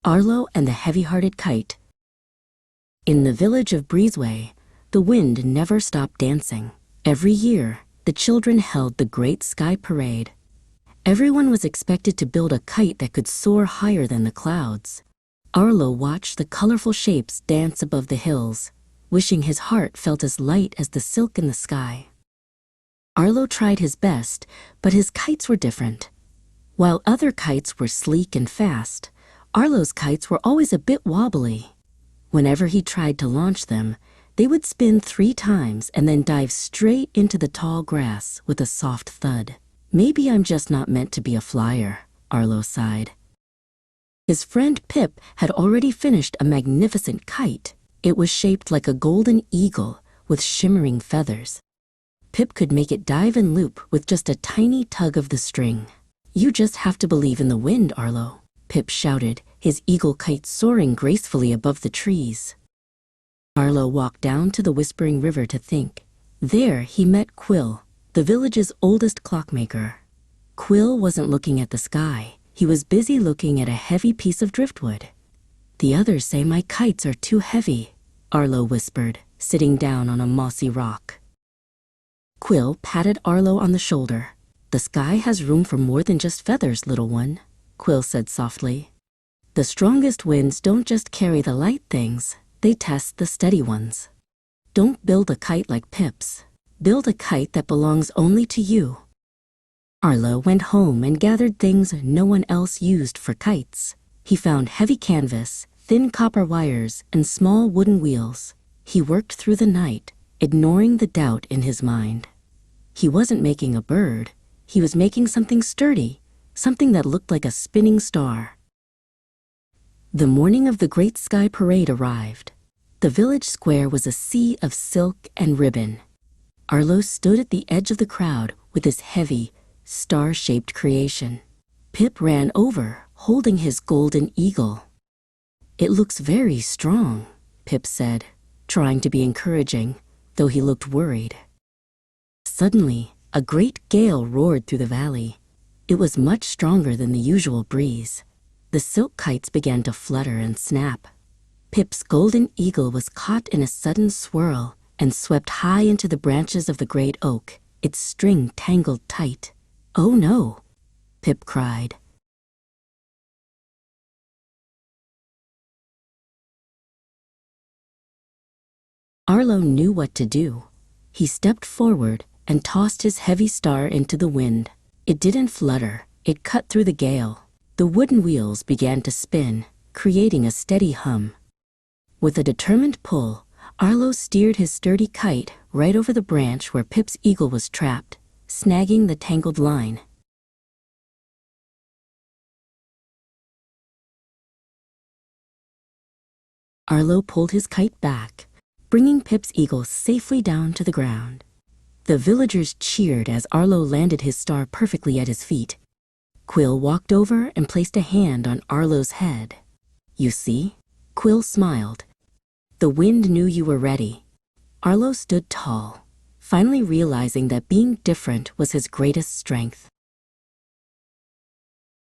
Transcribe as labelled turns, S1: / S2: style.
S1: Arlo and the Heavy-Hearted Kite. In the village of Breezeway, the wind never stopped dancing. Every year, the children held the Great Sky Parade. Everyone was expected to build a kite that could soar higher than the clouds. Arlo watched the colorful shapes dance above the hills, wishing his heart felt as light as the silk in the sky. Arlo tried his best, but his kites were different. While other kites were sleek and fast, Arlo's kites were always a bit wobbly. Whenever he tried to launch them, they would spin 3 times and then dive straight into the tall grass with a soft thud. "Maybe I'm just not meant to be a flyer," Arlo sighed. His friend Pip had already finished a magnificent kite. It was shaped like a golden eagle with shimmering feathers. Pip could make it dive and loop with just a tiny tug of the string. "You just have to believe in the wind, Arlo," Pip shouted, his eagle kite soaring gracefully above the trees. Arlo walked down to the Whispering River to think. There he met Quill, the village's oldest clockmaker. Quill wasn't looking at the sky. He was busy looking at a heavy piece of driftwood. "The others say my kites are too heavy," Arlo whispered, sitting down on a mossy rock. Quill patted Arlo on the shoulder. "The sky has room for more than just feathers, little one," Quill said softly. "The strongest winds don't just carry the light things, they test the steady ones. Don't build a kite like Pip's. Build a kite that belongs only to you." Arlo went home and gathered things no one else used for kites. He found heavy canvas, thin copper wires, and small wooden wheels. He worked through the night, ignoring the doubt in his mind. He wasn't making a bird. He was making something sturdy, something that looked like a spinning star. The morning of the Great Sky Parade arrived. The village square was a sea of silk and ribbon. Arlo stood at the edge of the crowd with his heavy, star-shaped creation. Pip ran over, holding his golden eagle. "It looks very strong," Pip said, trying to be encouraging, though he looked worried. Suddenly, a great gale roared through the valley. It was much stronger than the usual breeze. The silk kites began to flutter and snap. Pip's golden eagle was caught in a sudden swirl and swept high into the branches of the great oak, its string tangled tight. "Oh no!" Pip cried. Arlo knew what to do. He stepped forward and tossed his heavy star into the wind. It didn't flutter, it cut through the gale. The wooden wheels began to spin, creating a steady hum. With a determined pull, Arlo steered his sturdy kite right over the branch where Pip's eagle was trapped, snagging the tangled line. Arlo pulled his kite back, bringing Pip's eagle safely down to the ground. The villagers cheered as Arlo landed his star perfectly at his feet. Quill walked over and placed a hand on Arlo's head. "You see?" Quill smiled. "The wind knew you were ready." Arlo stood tall, finally realizing that being different was his greatest strength.